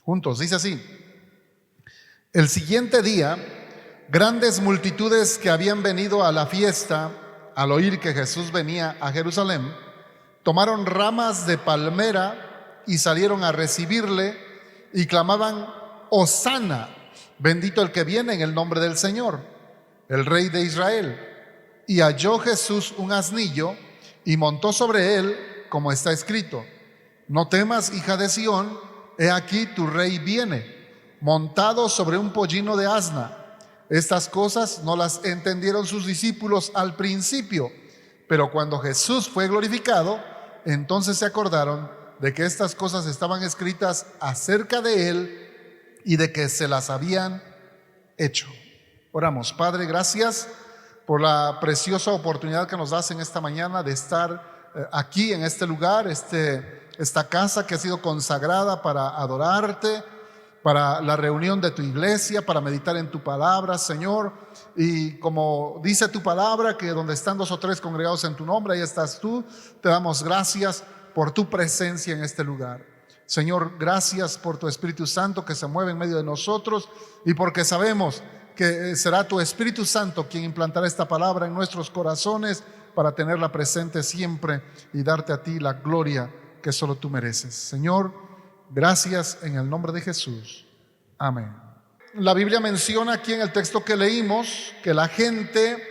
juntos. Dice así: el siguiente día, grandes multitudes que habían venido a la fiesta, al oír que Jesús venía a Jerusalén, tomaron ramas de palmera y salieron a recibirle y clamaban: Hosana, bendito el que viene en el nombre del Señor, el Rey de Israel. Y halló Jesús un asnillo y montó sobre él, como está escrito: no temas, hija de Sión, he aquí tu rey viene, montado sobre un pollino de asna. Estas cosas no las entendieron sus discípulos al principio, pero cuando Jesús fue glorificado, entonces se acordaron de que estas cosas estaban escritas acerca de él y de que se las habían hecho. Oramos. Padre, gracias por la preciosa oportunidad que nos das en esta mañana de estar aquí en este lugar, esta casa que ha sido consagrada para adorarte, para la reunión de tu iglesia, para meditar en tu palabra, Señor. Y como dice tu palabra, que donde están 2 o 3 congregados en tu nombre, ahí estás tú. Te damos gracias por tu presencia en este lugar. Señor, gracias por tu Espíritu Santo que se mueve en medio de nosotros, y porque sabemos que será tu Espíritu Santo quien implantará esta palabra en nuestros corazones para tenerla presente siempre y darte a ti la gloria que solo tú mereces. Señor, gracias en el nombre de Jesús. Amén. La Biblia menciona aquí en el texto que leímos que la gente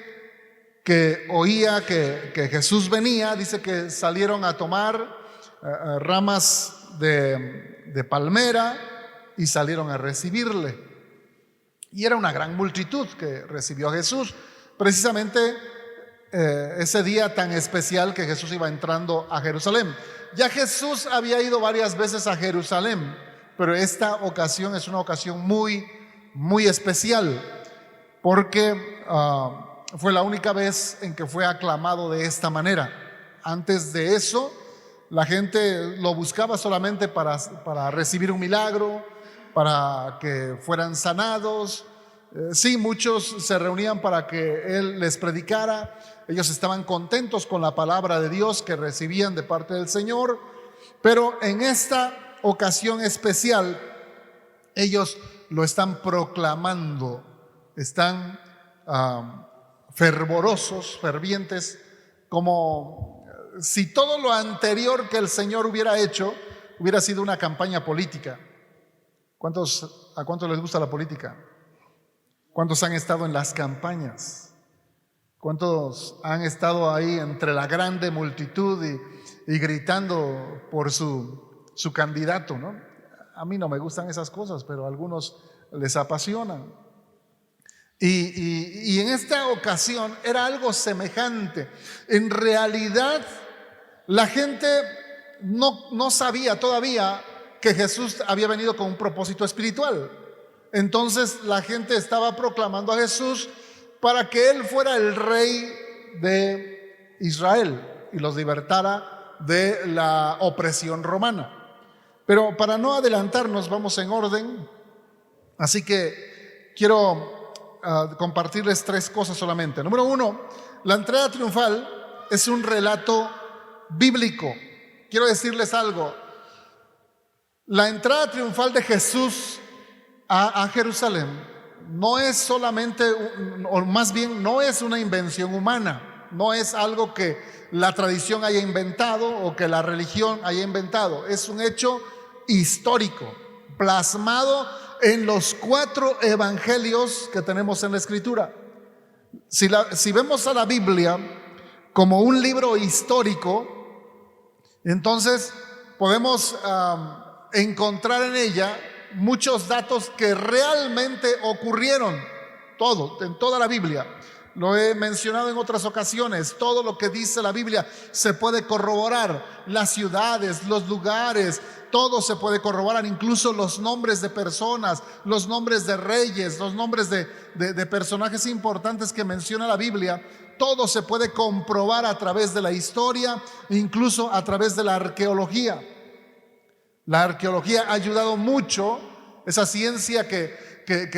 que oía que Jesús venía, dice que salieron a tomar ramas de palmera y salieron a recibirle. Y era una gran multitud que recibió a Jesús, precisamente ese día tan especial que Jesús iba entrando a Jerusalén. Ya Jesús había ido varias veces a Jerusalén, pero esta ocasión es una ocasión muy, muy especial, porque fue la única vez en que fue aclamado de esta manera. Antes de eso, la gente lo buscaba solamente para recibir un milagro, para que fueran sanados. Sí, muchos se reunían para que Él les predicara. Ellos estaban contentos con la palabra de Dios que recibían de parte del Señor, pero en esta ocasión especial ellos lo están proclamando, están fervorosos, fervientes, como si todo lo anterior que el Señor hubiera hecho hubiera sido una campaña política. ¿A cuántos les gusta la política? ¿Cuántos han estado en las campañas? ¿Cuántos han estado ahí entre la grande multitud y gritando por su candidato, ¿no? A mí no me gustan esas cosas, pero a algunos les apasionan. Y en esta ocasión era algo semejante. En realidad, la gente no sabía todavía que Jesús había venido con un propósito espiritual. Entonces la gente estaba proclamando a Jesús para que Él fuera el rey de Israel y los libertara de la opresión romana. Pero para no adelantarnos, vamos en orden. Así que quiero compartirles 3 cosas solamente. Número 1, la entrada triunfal es un relato bíblico. Quiero decirles algo. La entrada triunfal de Jesús a Jerusalén no es solamente, o más bien no es una invención humana, no es algo que la tradición haya inventado o que la religión haya inventado. Es un hecho histórico, plasmado en los 4 evangelios que tenemos en la Escritura. Si vemos a la Biblia como un libro histórico, entonces podemos encontrar en ella muchos datos que realmente ocurrieron, en toda la Biblia. Lo he mencionado en otras ocasiones. Todo lo que dice la Biblia se puede corroborar. Las ciudades, los lugares, todo se puede corroborar. Incluso los nombres de personas, los nombres de reyes, los nombres de personajes importantes que menciona la Biblia. Todo se puede comprobar a través de la historia, incluso a través de la arqueología. La arqueología ha ayudado mucho, esa ciencia que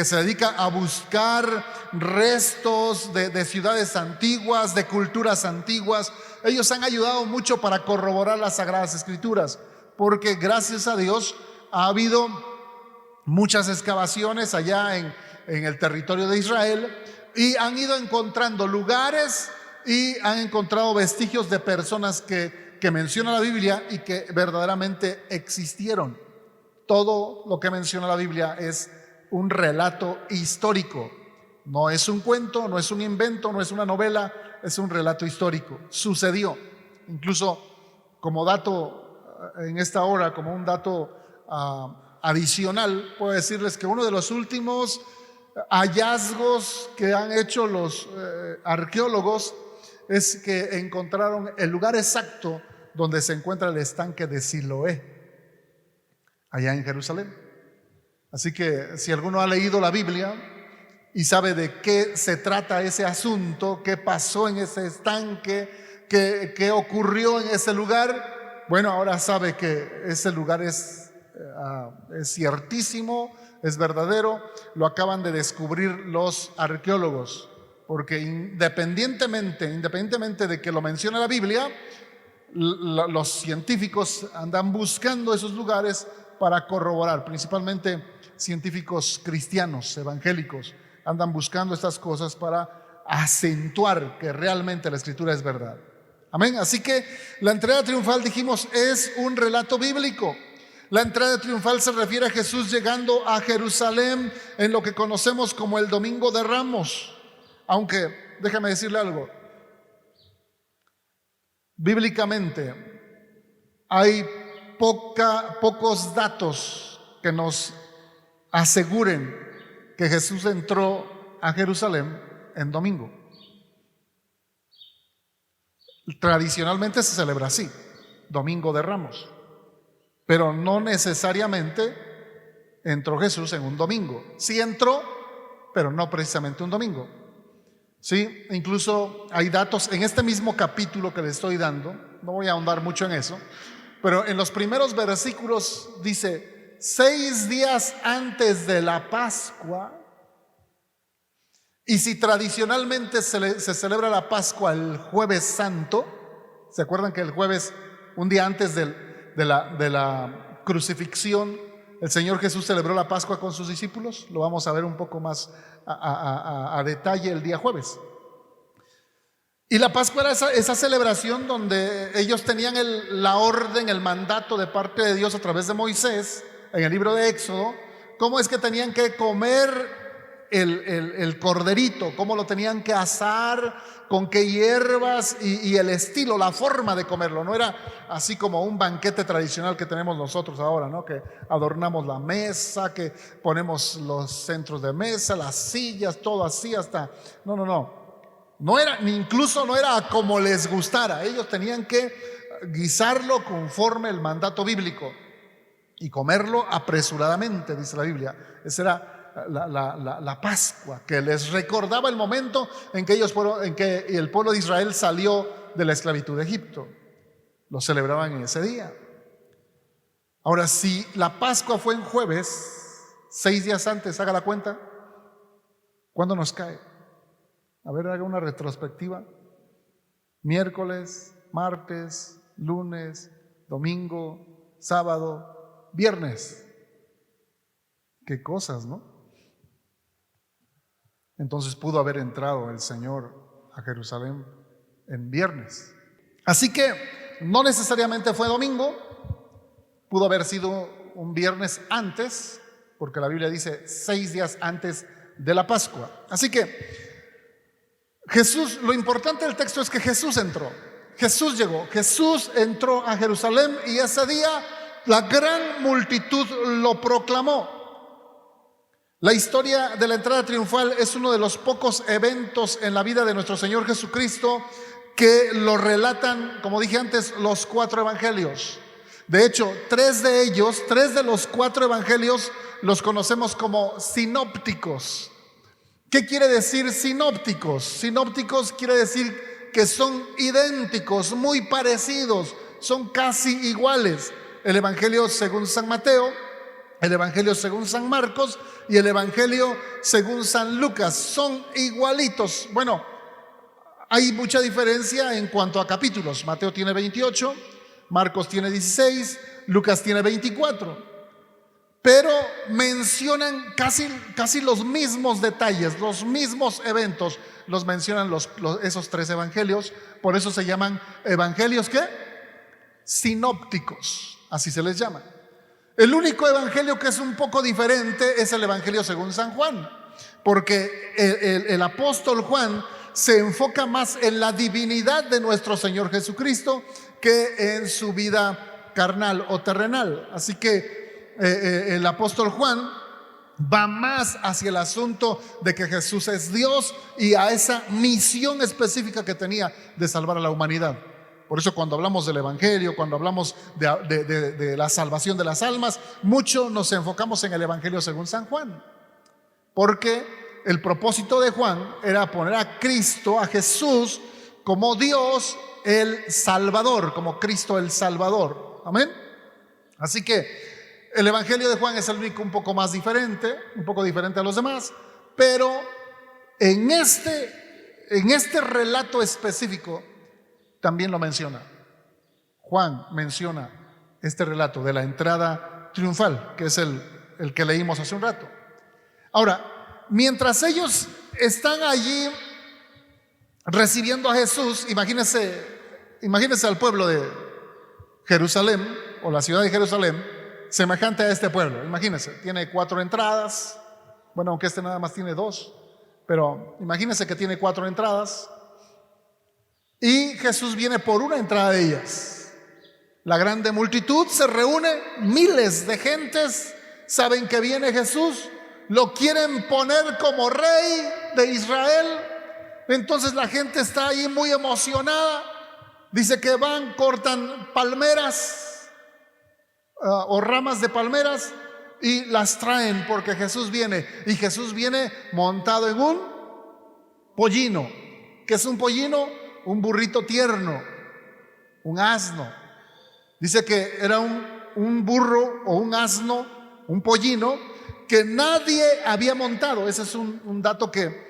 se dedica a buscar restos de ciudades antiguas, de culturas antiguas. Ellos han ayudado mucho para corroborar las Sagradas Escrituras, porque gracias a Dios ha habido muchas excavaciones allá en el territorio de Israel y han ido encontrando lugares y han encontrado vestigios de personas que menciona la Biblia y que verdaderamente existieron. Todo lo que menciona la Biblia es un relato histórico. No es un cuento, no es un invento, no es una novela, es un relato histórico. Sucedió. Incluso como dato en esta hora, como un dato adicional, puedo decirles que uno de los últimos hallazgos que han hecho los arqueólogos es que encontraron el lugar exacto donde se encuentra el estanque de Siloé, allá en Jerusalén. Así que si alguno ha leído la Biblia y sabe de qué se trata ese asunto, qué pasó en ese estanque, qué ocurrió en ese lugar, bueno, ahora sabe que ese lugar es ciertísimo, es verdadero. Lo acaban de descubrir los arqueólogos, porque independientemente de que lo menciona la Biblia, los científicos andan buscando esos lugares para corroborar, principalmente científicos cristianos, evangélicos, andan buscando estas cosas para acentuar que realmente la Escritura es verdad. Amén. Así que la entrada triunfal, dijimos, es un relato bíblico. La entrada triunfal se refiere a Jesús llegando a Jerusalén en lo que conocemos como el Domingo de Ramos. Aunque, déjame decirle algo, bíblicamente hay pocos datos que nos aseguren que Jesús entró a Jerusalén en domingo. Tradicionalmente se celebra así, Domingo de Ramos, pero no necesariamente entró Jesús en un domingo. Sí entró, pero no precisamente un domingo. Sí, incluso hay datos en este mismo capítulo que le estoy dando, no voy a ahondar mucho en eso, pero en los primeros versículos dice: 6 días antes de la Pascua. Y si tradicionalmente se celebra la Pascua el Jueves Santo, ¿se acuerdan que el jueves, un día antes de la crucifixión, el Señor Jesús celebró la Pascua con sus discípulos? Lo vamos a ver un poco más a detalle el día jueves. Y la Pascua era esa celebración donde ellos tenían la orden, el mandato de parte de Dios a través de Moisés, en el libro de Éxodo, cómo es que tenían que comer el corderito, cómo lo tenían que asar, con qué hierbas y el estilo, la forma de comerlo. No era así como un banquete tradicional que tenemos nosotros ahora, ¿no? Que adornamos la mesa, que ponemos los centros de mesa, las sillas, todo así hasta... No era, ni incluso no era como les gustara. Ellos tenían que guisarlo conforme el mandato bíblico y comerlo apresuradamente, dice la Biblia. Esa era la Pascua, que les recordaba el momento en que el pueblo de Israel salió de la esclavitud de Egipto. Lo celebraban en ese día. Ahora, si la Pascua fue en jueves, 6 días antes, haga la cuenta, ¿cuándo nos cae? A ver, haga una retrospectiva. Miércoles, martes, lunes, domingo, sábado, viernes. Qué cosas, ¿no? Entonces pudo haber entrado el Señor a Jerusalén en viernes. Así que no necesariamente fue domingo, pudo haber sido un viernes antes, porque la Biblia dice 6 días antes de la Pascua. Así que Jesús, lo importante del texto es que Jesús entró, Jesús llegó, Jesús entró a Jerusalén y ese día la gran multitud lo proclamó. La historia de la entrada triunfal es uno de los pocos eventos en la vida de nuestro Señor Jesucristo que lo relatan, como dije antes, los 4 evangelios. De hecho, 3 de los 4 evangelios los conocemos como sinópticos. ¿Qué quiere decir sinópticos? Sinópticos quiere decir que son idénticos, muy parecidos, son casi iguales. El evangelio según San Mateo, el evangelio según San Marcos y el evangelio según San Lucas son igualitos. Bueno, hay mucha diferencia en cuanto a capítulos. Mateo tiene 28, Marcos tiene 16, Lucas tiene 24. pero mencionan casi los mismos detalles, los mismos eventos, los mencionan esos tres evangelios. Por eso se llaman evangelios, ¿qué? Sinópticos, así se les llama. El único evangelio que es un poco diferente es el evangelio según San Juan, porque el apóstol Juan se enfoca más en la divinidad de nuestro Señor Jesucristo que en su vida carnal o terrenal. Así que el apóstol Juan va más hacia el asunto de que Jesús es Dios y a esa misión específica que tenía de salvar a la humanidad. Por eso cuando hablamos del evangelio, cuando hablamos de la salvación de las almas, mucho nos enfocamos en el evangelio según San Juan, porque el propósito de Juan era poner a Cristo, a Jesús, como Dios el Salvador, como Cristo el Salvador. Amén. Así que el evangelio de Juan es el único un poco más diferente, un poco diferente a los demás, pero en este relato específico también lo menciona. Juan menciona este relato de la entrada triunfal, que es el que leímos hace un rato. Ahora, mientras ellos están allí recibiendo a Jesús, imagínense al pueblo de Jerusalén, o la ciudad de Jerusalén, semejante a este pueblo. Imagínense, tiene 4 entradas, bueno, aunque este nada más tiene 2, pero imagínense que tiene 4 entradas, y Jesús viene por una entrada de ellas. La grande multitud se reúne, miles de gentes saben que viene Jesús, lo quieren poner como rey de Israel. Entonces la gente está ahí muy emocionada. Dice que van, cortan palmeras o ramas de palmeras y las traen porque Jesús viene. Y Jesús viene montado en un pollino. ¿Qué es un pollino? Un burrito tierno, un asno. Dice que era un burro o un asno, un pollino que nadie había montado. Ese es un dato que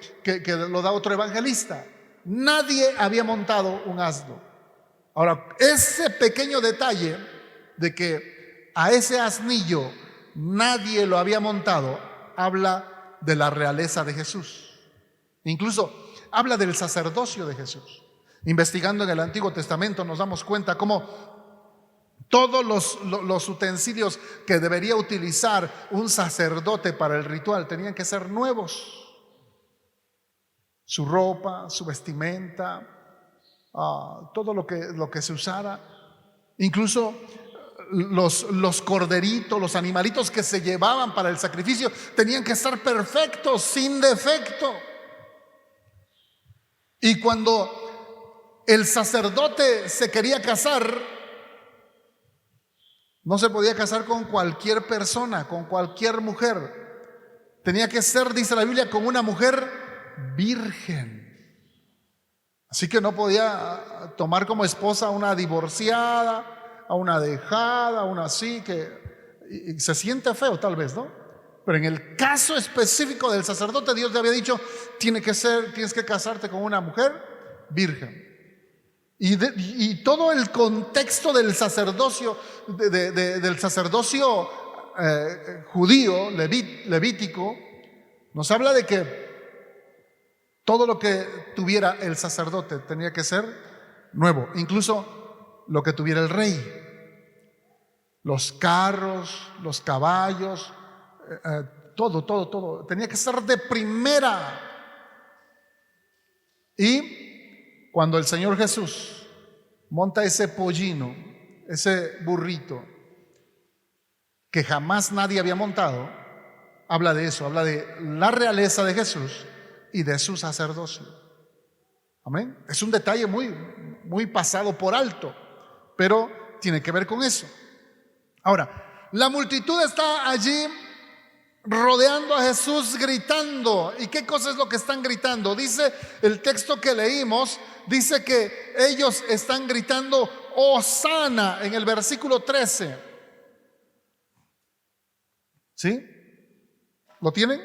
lo da otro evangelista. Nadie había montado un asno. Ahora, ese pequeño detalle de que a ese asnillo nadie lo había montado, habla de la realeza de Jesús. Incluso habla del sacerdocio de Jesús. Investigando en el Antiguo Testamento nos damos cuenta cómo todos los utensilios que debería utilizar un sacerdote para el ritual tenían que ser nuevos. Su ropa, su vestimenta, todo lo que se usara. Incluso los corderitos, los animalitos que se llevaban para el sacrificio tenían que estar perfectos, sin defecto. Y cuando el sacerdote se quería casar, no se podía casar con cualquier persona, con cualquier mujer. Tenía que ser, dice la Biblia, con una mujer virgen. Así que no podía tomar como esposa a una divorciada, a una dejada, a una así, y se siente feo tal vez, ¿no? Pero en el caso específico del sacerdote, Dios le había dicho, tienes que casarte con una mujer virgen. Y todo el contexto del sacerdocio, del sacerdocio judío, levítico, nos habla de que todo lo que tuviera el sacerdote tenía que ser nuevo, incluso lo que tuviera el rey. Los carros, los caballos, todo tenía que ser de primera. Y cuando el Señor Jesús monta ese pollino, ese burrito que jamás nadie había montado, habla de eso, habla de la realeza de Jesús y de su sacerdocio. Amén. Es un detalle muy pasado por alto, pero tiene que ver con eso. Ahora, la multitud está allí rodeando a Jesús gritando. ¿Y qué cosa es lo que están gritando? Dice el texto que leímos, dice que ellos están gritando Hosana en el versículo 13. ¿Sí? ¿Lo tienen?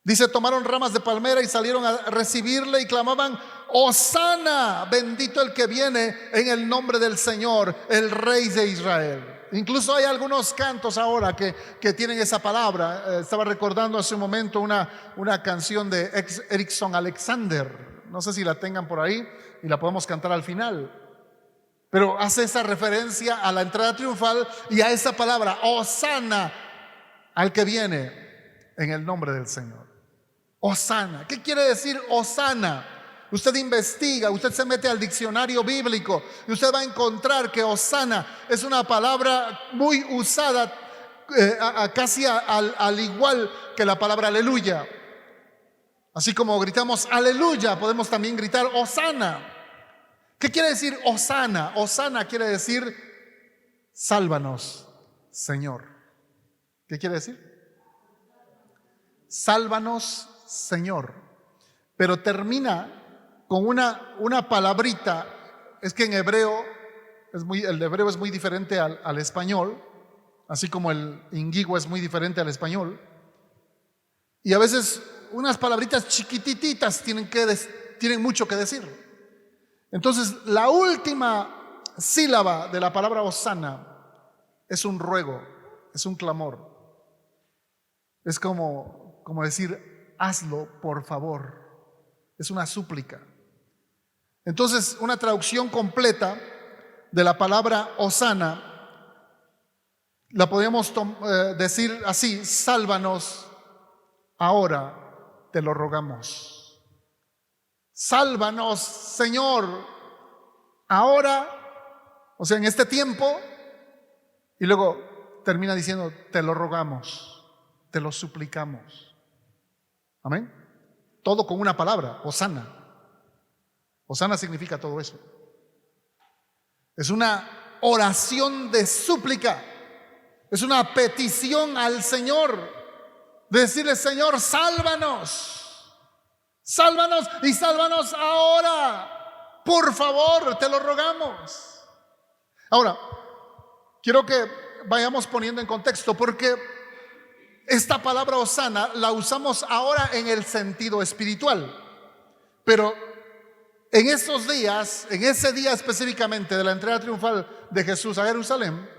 Dice, tomaron ramas de palmera y salieron a recibirle y clamaban, Hosana, bendito el que viene en el nombre del Señor, el Rey de Israel. Incluso hay algunos cantos ahora que tienen esa palabra. Estaba recordando hace un momento una canción de Erickson Alexander. No sé si la tengan por ahí y la podemos cantar al final. Pero hace esa referencia a la entrada triunfal y a esa palabra, Hosana, al que viene en el nombre del Señor. Hosana. ¿Qué quiere decir Hosana? Usted investiga, usted se mete al diccionario bíblico y usted va a encontrar que Hosana es una palabra muy usada, casi al igual que la palabra aleluya. Así como gritamos aleluya, podemos también gritar Hosana. ¿Qué quiere decir Hosana? Hosana quiere decir sálvanos, Señor. ¿Qué quiere decir? Sálvanos, Señor. Pero termina con una palabrita. Es que en hebreo el hebreo es muy diferente al español, así como el ingigua es muy diferente al español. Y a veces unas palabritas chiquititas tienen mucho que decir. Entonces, la última sílaba de la palabra Hosana es un ruego, es un clamor. Es como decir, hazlo por favor. Es una súplica. Entonces, una traducción completa de la palabra Hosana la podríamos decir así: sálvanos ahora, te lo rogamos. Sálvanos, Señor, ahora, o sea, en este tiempo. Y luego termina diciendo, te lo rogamos, te lo suplicamos. Amén. Todo con una palabra, Hosana. Hosana significa todo eso. Es una oración de súplica. Es una petición al Señor de decirle, Señor, sálvanos. Sálvanos y sálvanos ahora. Por favor, te lo rogamos. Ahora, quiero que vayamos poniendo en contexto, porque esta palabra Hosana la usamos ahora en el sentido espiritual. Pero en esos días, en ese día específicamente de la entrada triunfal de Jesús a Jerusalén,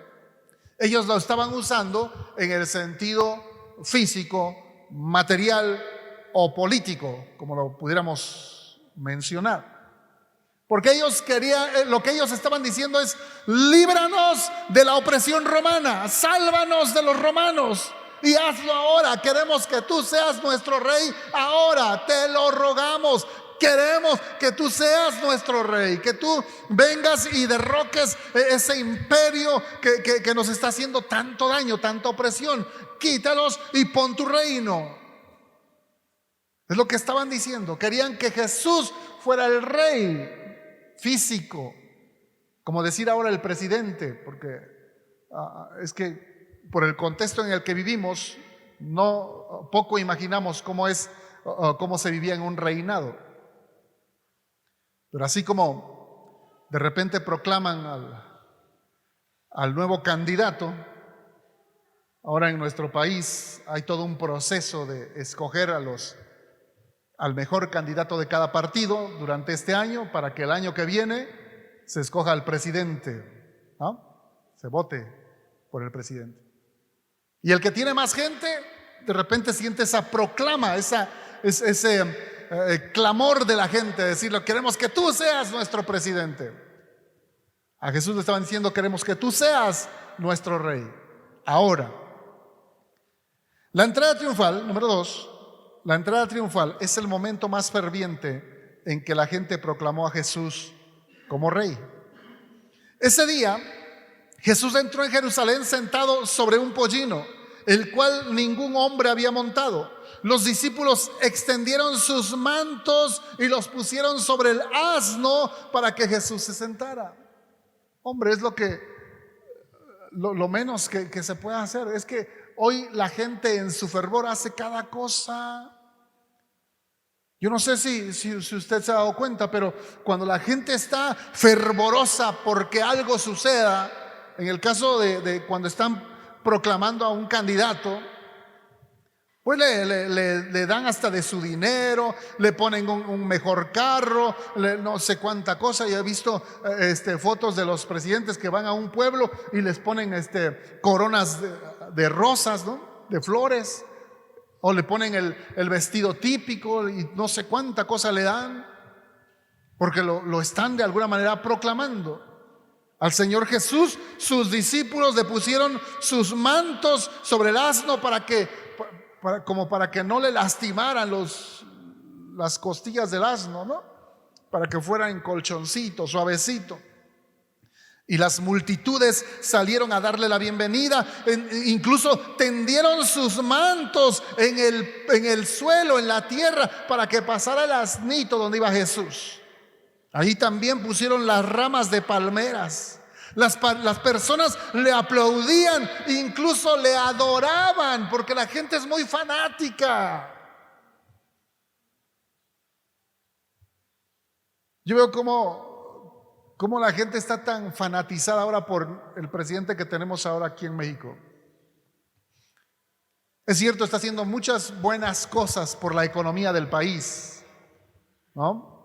ellos lo estaban usando en el sentido físico, material o político, como lo pudiéramos mencionar. Porque ellos querían, lo que ellos estaban diciendo es, líbranos de la opresión romana, sálvanos de los romanos y hazlo ahora. Queremos que tú seas nuestro rey ahora, te lo rogamos. Queremos que tú seas nuestro rey, que tú vengas y derroques ese imperio que nos está haciendo tanto daño, tanta opresión. Quítalos y pon tu reino. Es lo que estaban diciendo. Querían que Jesús fuera el rey físico, como decir ahora el presidente, porque es que por el contexto en el que vivimos, poco imaginamos cómo se vivía en un reinado. Pero así como de repente proclaman al nuevo candidato, ahora en nuestro país hay todo un proceso de escoger al mejor candidato de cada partido durante este año, para que el año que viene se escoja al presidente, ¿no? Se vote por el presidente. Y el que tiene más gente, de repente siente esa proclama, ese clamor de la gente, decirlo, queremos que tú seas nuestro presidente. A Jesús le estaban diciendo, queremos que tú seas nuestro rey. Ahora, la entrada triunfal, número 2, la entrada triunfal es el momento más ferviente en que la gente proclamó a Jesús como rey. Ese día, Jesús entró en Jerusalén sentado sobre un pollino, el cual ningún hombre había montado. Los discípulos extendieron sus mantos y los pusieron sobre el asno para que Jesús se sentara. Hombre, es lo menos que se puede hacer. Es que hoy la gente en su fervor hace cada cosa. Yo no sé si usted se ha dado cuenta, pero cuando la gente está fervorosa porque algo suceda, en el caso de cuando están proclamando a un candidato, Pues le dan hasta de su dinero, le ponen un mejor carro, no sé cuánta cosa. Yo he visto fotos de los presidentes que van a un pueblo y les ponen coronas de rosas, ¿no? De flores, o le ponen el vestido típico y no sé cuánta cosa le dan, porque lo están de alguna manera proclamando. Al Señor Jesús, sus discípulos le pusieron sus mantos sobre el asno para que no le lastimaran las costillas del asno, ¿no? Para que fuera en colchoncito, suavecito. Y las multitudes salieron a darle la bienvenida, incluso tendieron sus mantos en el suelo, en la tierra, para que pasara el asnito donde iba Jesús. Ahí también pusieron las ramas de palmeras. Las personas le aplaudían, incluso le adoraban, porque la gente es muy fanática. Yo veo cómo la gente está tan fanatizada ahora por el presidente que tenemos ahora aquí en México. Es cierto, está haciendo muchas buenas cosas por la economía del país, ¿no?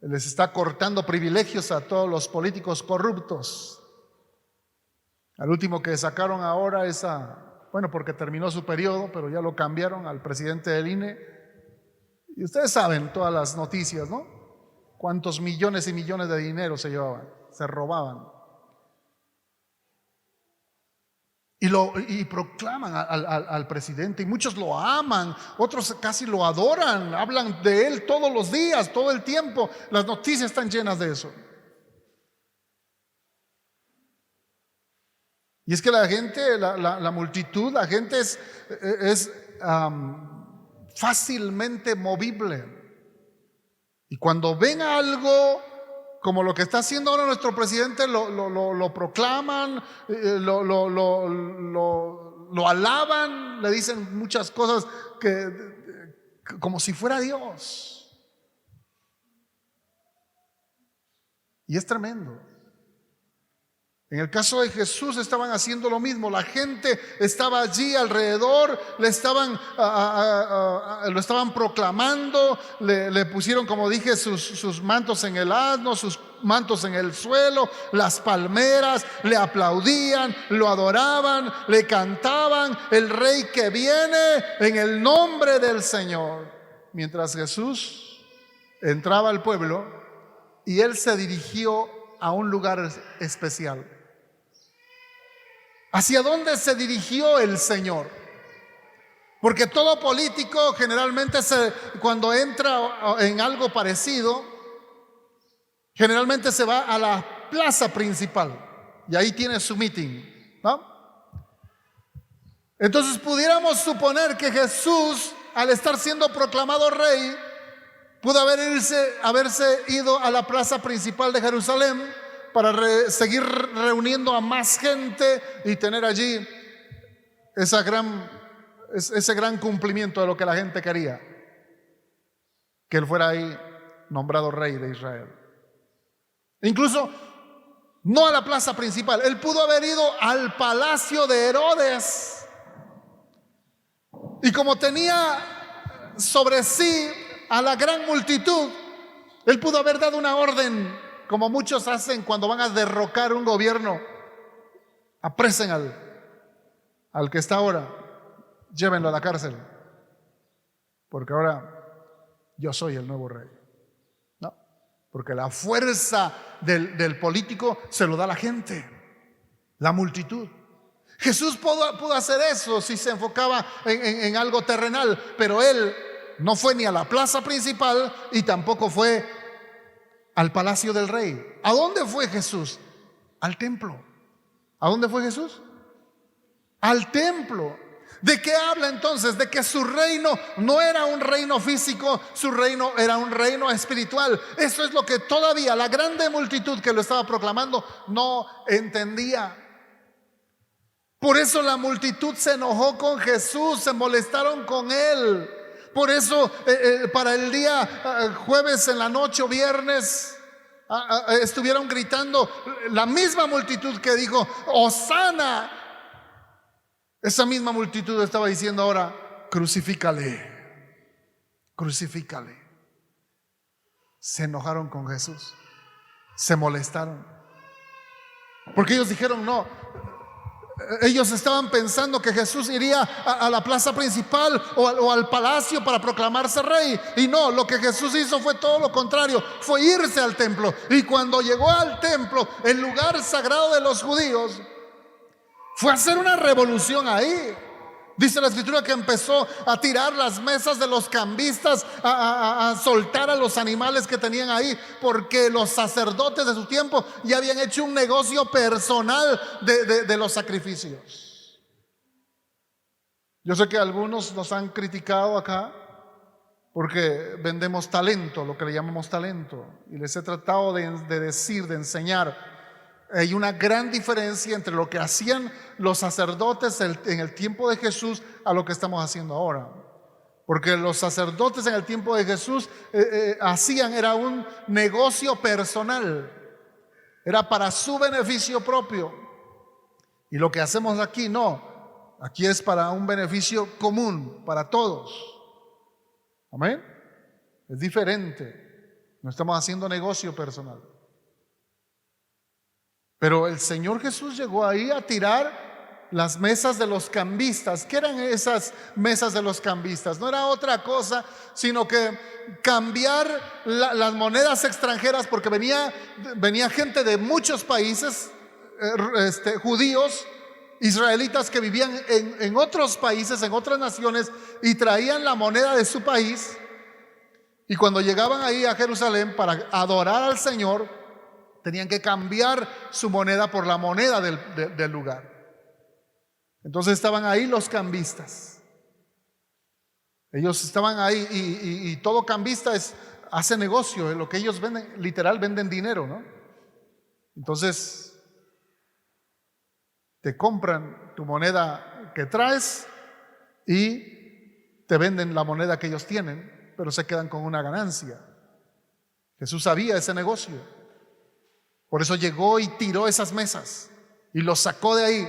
Les está cortando privilegios a todos los políticos corruptos. Al último que sacaron ahora bueno, porque terminó su periodo, pero ya lo cambiaron al presidente del INE. Y ustedes saben todas las noticias, ¿no? Cuántos millones y millones de dinero se llevaban, se robaban. Y proclaman al presidente, y muchos lo aman, otros casi lo adoran, hablan de él todos los días, todo el tiempo. Las noticias están llenas de eso. Y es que la gente, la multitud, la gente es fácilmente movible. Y cuando ven algo como lo que está haciendo ahora nuestro presidente, lo proclaman, lo alaban, le dicen muchas cosas como si fuera Dios. Y es tremendo. En el caso de Jesús estaban haciendo lo mismo. La gente estaba allí alrededor, lo estaban proclamando, le pusieron, como dije, sus mantos en el asno, sus mantos en el suelo, las palmeras, le aplaudían, lo adoraban, le cantaban: el Rey que viene en el nombre del Señor. Mientras Jesús entraba al pueblo y él se dirigió a un lugar especial. ¿Hacia dónde se dirigió el Señor? Porque todo político generalmente cuando entra en algo parecido, generalmente se va a la plaza principal y ahí tiene su meeting, ¿no? Entonces pudiéramos suponer que Jesús, al estar siendo proclamado rey, pudo haberse ido a la plaza principal de Jerusalén para seguir reuniendo a más gente y tener allí ese gran cumplimiento de lo que la gente quería, que él fuera ahí nombrado rey de Israel. Incluso no a la plaza principal, él pudo haber ido al palacio de Herodes, y como tenía sobre sí a la gran multitud, él pudo haber dado una orden, como muchos hacen cuando van a derrocar un gobierno: apresen al que está ahora, llévenlo a la cárcel, porque ahora yo soy el nuevo rey. No, porque la fuerza del político se lo da la gente, la multitud. Jesús pudo hacer eso si se enfocaba en algo terrenal, pero él no fue ni a la plaza principal y tampoco fue al palacio del rey. ¿A dónde fue Jesús? Al templo. ¿A dónde fue Jesús? Al templo. ¿De qué habla entonces? De que su reino no era un reino físico, su reino era un reino espiritual. Eso es lo que todavía la grande multitud que lo estaba proclamando no entendía. Por eso la multitud se enojó con Jesús, se molestaron con él. Por eso para el día jueves en la noche o viernes estuvieron gritando la misma multitud que dijo: Hosana. Esa misma multitud estaba diciendo ahora: crucifícale, crucifícale. Se enojaron con Jesús, se molestaron, porque ellos dijeron no. Ellos estaban pensando que Jesús iría a la plaza principal o al palacio para proclamarse rey. Y no, lo que Jesús hizo fue todo lo contrario, fue irse al templo. Y cuando llegó al templo, el lugar sagrado de los judíos, fue a hacer una revolución ahí. Dice la escritura que empezó a tirar las mesas de los cambistas, a soltar a los animales que tenían ahí, porque los sacerdotes de su tiempo ya habían hecho un negocio personal de los sacrificios. Yo sé que algunos nos han criticado acá porque vendemos talento, lo que le llamamos talento, y les he tratado de decir, de enseñar. Hay una gran diferencia entre lo que hacían los sacerdotes en el tiempo de Jesús a lo que estamos haciendo ahora. Porque los sacerdotes en el tiempo de Jesús era un negocio personal, era para su beneficio propio. Y lo que hacemos aquí no, aquí es para un beneficio común, para todos. Amén. Es diferente, no estamos haciendo negocio personal. Pero el Señor Jesús llegó ahí a tirar las mesas de los cambistas. ¿Qué eran esas mesas de los cambistas? No era otra cosa sino que cambiar las monedas extranjeras, porque venía gente de muchos países, judíos, israelitas que vivían en otros países, en otras naciones, y traían la moneda de su país. Y cuando llegaban ahí a Jerusalén para adorar al Señor, tenían que cambiar su moneda por la moneda del lugar. Entonces estaban ahí los cambistas. Ellos estaban ahí y todo cambista hace negocio. Lo que ellos venden, literal, venden dinero, ¿no? Entonces te compran tu moneda que traes y te venden la moneda que ellos tienen, pero se quedan con una ganancia. Jesús sabía ese negocio. Por eso llegó y tiró esas mesas y los sacó de ahí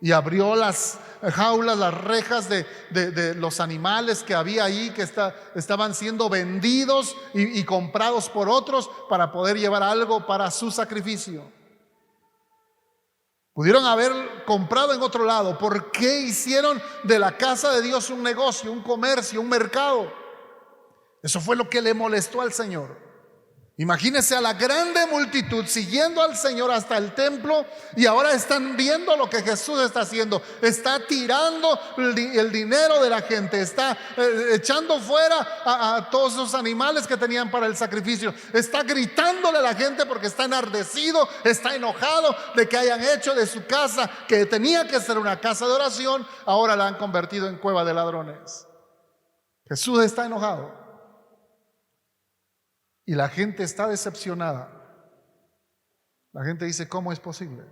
y abrió las jaulas, las rejas de los animales que había ahí, que estaban siendo vendidos y comprados por otros para poder llevar algo para su sacrificio. Pudieron haber comprado en otro lado. ¿Por qué hicieron de la casa de Dios un negocio, un comercio, un mercado? Eso fue lo que le molestó al Señor. Imagínense a la grande multitud siguiendo al Señor hasta el templo, y ahora están viendo lo que Jesús está haciendo. Está tirando el dinero de la gente, está echando fuera a todos esos animales que tenían para el sacrificio. Está gritándole a la gente porque está enardecido, está enojado de que hayan hecho de su casa, que tenía que ser una casa de oración, ahora la han convertido en cueva de ladrones. Jesús está enojado. Y la gente está decepcionada. La gente dice, ¿cómo es posible?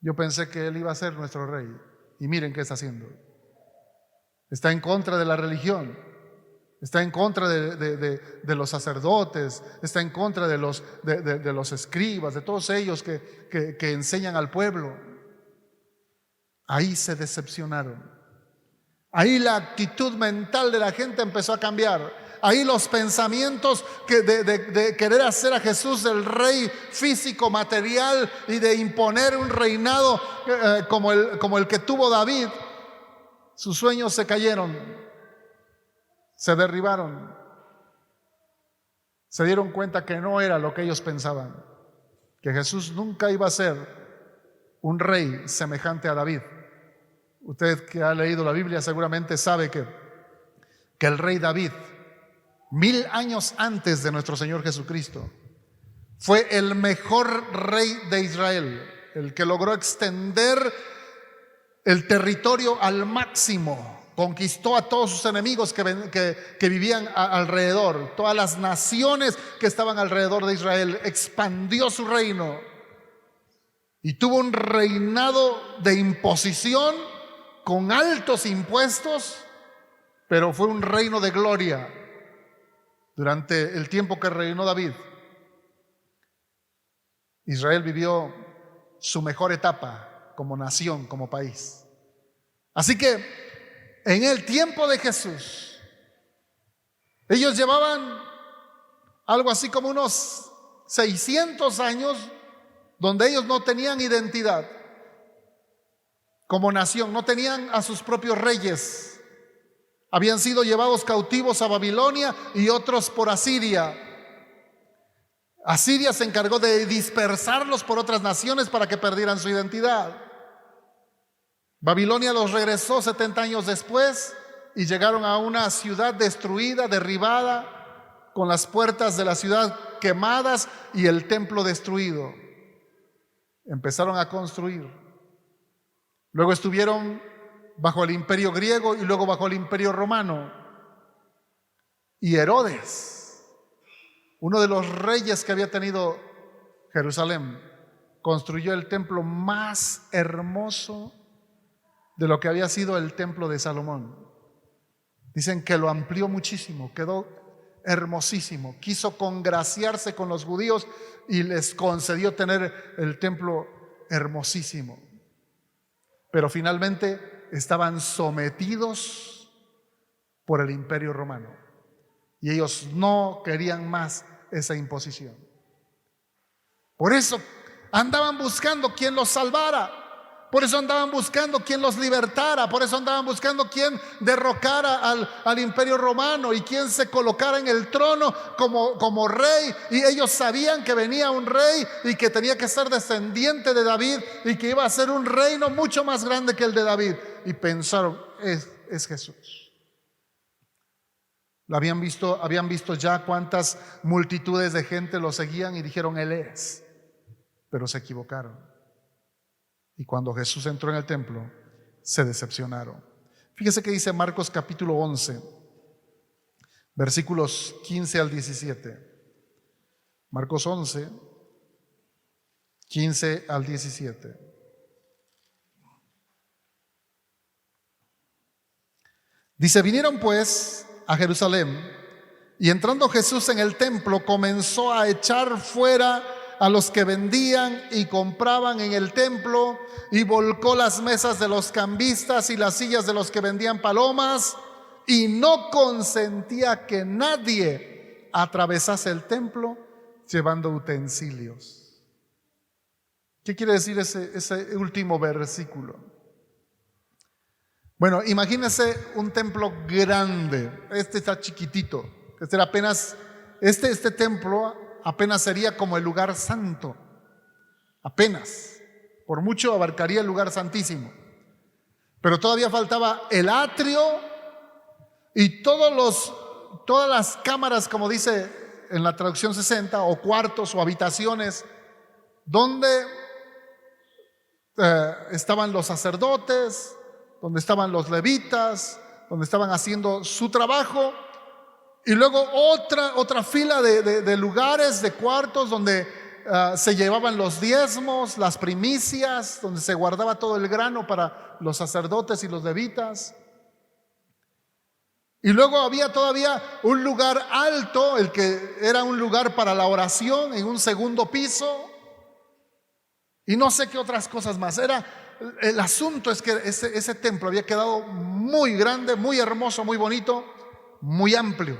Yo pensé que Él iba a ser nuestro rey. Y miren qué está haciendo. Está en contra de la religión. Está en contra de los sacerdotes. Está en contra de los escribas, de todos ellos que enseñan al pueblo. Ahí se decepcionaron. Ahí la actitud mental de la gente empezó a cambiar. Ahí los pensamientos de querer hacer a Jesús el rey físico, material, y de imponer un reinado como el que tuvo David, sus sueños se cayeron, se derribaron. Se dieron cuenta que no era lo que ellos pensaban, que Jesús nunca iba a ser un rey semejante a David. Usted que ha leído la Biblia seguramente sabe que el rey David, 1000 años antes de nuestro Señor Jesucristo, fue el mejor rey de Israel, el que logró extender el territorio al máximo, conquistó a todos sus enemigos que vivían alrededor, todas las naciones que estaban alrededor de Israel, expandió su reino y tuvo un reinado de imposición con altos impuestos, pero fue un reino de gloria. Durante el tiempo que reinó David, Israel vivió su mejor etapa como nación, como país. Así que en el tiempo de Jesús, ellos llevaban algo así como unos 600 años donde ellos no tenían identidad como nación, no tenían a sus propios reyes. Habían sido llevados cautivos a Babilonia y otros por Asiria. Asiria se encargó de dispersarlos por otras naciones para que perdieran su identidad. Babilonia los regresó 70 años después y llegaron a una ciudad destruida, derribada, con las puertas de la ciudad quemadas y el templo destruido. Empezaron a construir. Luego estuvieron bajo el imperio griego y luego bajo el imperio romano. Y Herodes, uno de los reyes que había tenido Jerusalén, construyó el templo más hermoso de lo que había sido el templo de Salomón. Dicen que lo amplió muchísimo, quedó hermosísimo. Quiso congraciarse con los judíos y les concedió tener el templo hermosísimo. Pero finalmente estaban sometidos por el imperio romano y ellos no querían más esa imposición. Por eso andaban buscando quien los salvara, por eso andaban buscando quien los libertara, por eso andaban buscando quien derrocara al imperio romano y quien se colocara en el trono como rey. Y ellos sabían que venía un rey y que tenía que ser descendiente de David y que iba a ser un reino mucho más grande que el de David. Y pensaron, es Jesús. Habían visto ya cuántas multitudes de gente lo seguían y dijeron, Él es. Pero se equivocaron. Y cuando Jesús entró en el templo, se decepcionaron. Fíjese que dice Marcos capítulo 11, versículos 15 al 17. Marcos 11, 15 al 17. Dice, vinieron pues a Jerusalén, y entrando Jesús en el templo, comenzó a echar fuera a los que vendían y compraban en el templo, y volcó las mesas de los cambistas y las sillas de los que vendían palomas, y no consentía que nadie atravesase el templo llevando utensilios. ¿Qué quiere decir ese último versículo? Bueno, imagínense un templo grande. Este está chiquitito. Este templo apenas sería como el lugar santo. Apenas. Por mucho abarcaría el lugar santísimo. Pero todavía faltaba el atrio y todas las cámaras, como dice en la traducción 60, o cuartos o habitaciones, donde estaban los sacerdotes, donde estaban los levitas, donde estaban haciendo su trabajo, y luego otra fila de lugares, de cuartos, donde se llevaban los diezmos, las primicias, donde se guardaba todo el grano para los sacerdotes y los levitas. Y luego había todavía un lugar alto, el que era un lugar para la oración, en un segundo piso, y no sé qué otras cosas más. El asunto es que ese templo había quedado muy grande, muy hermoso, muy bonito, muy amplio.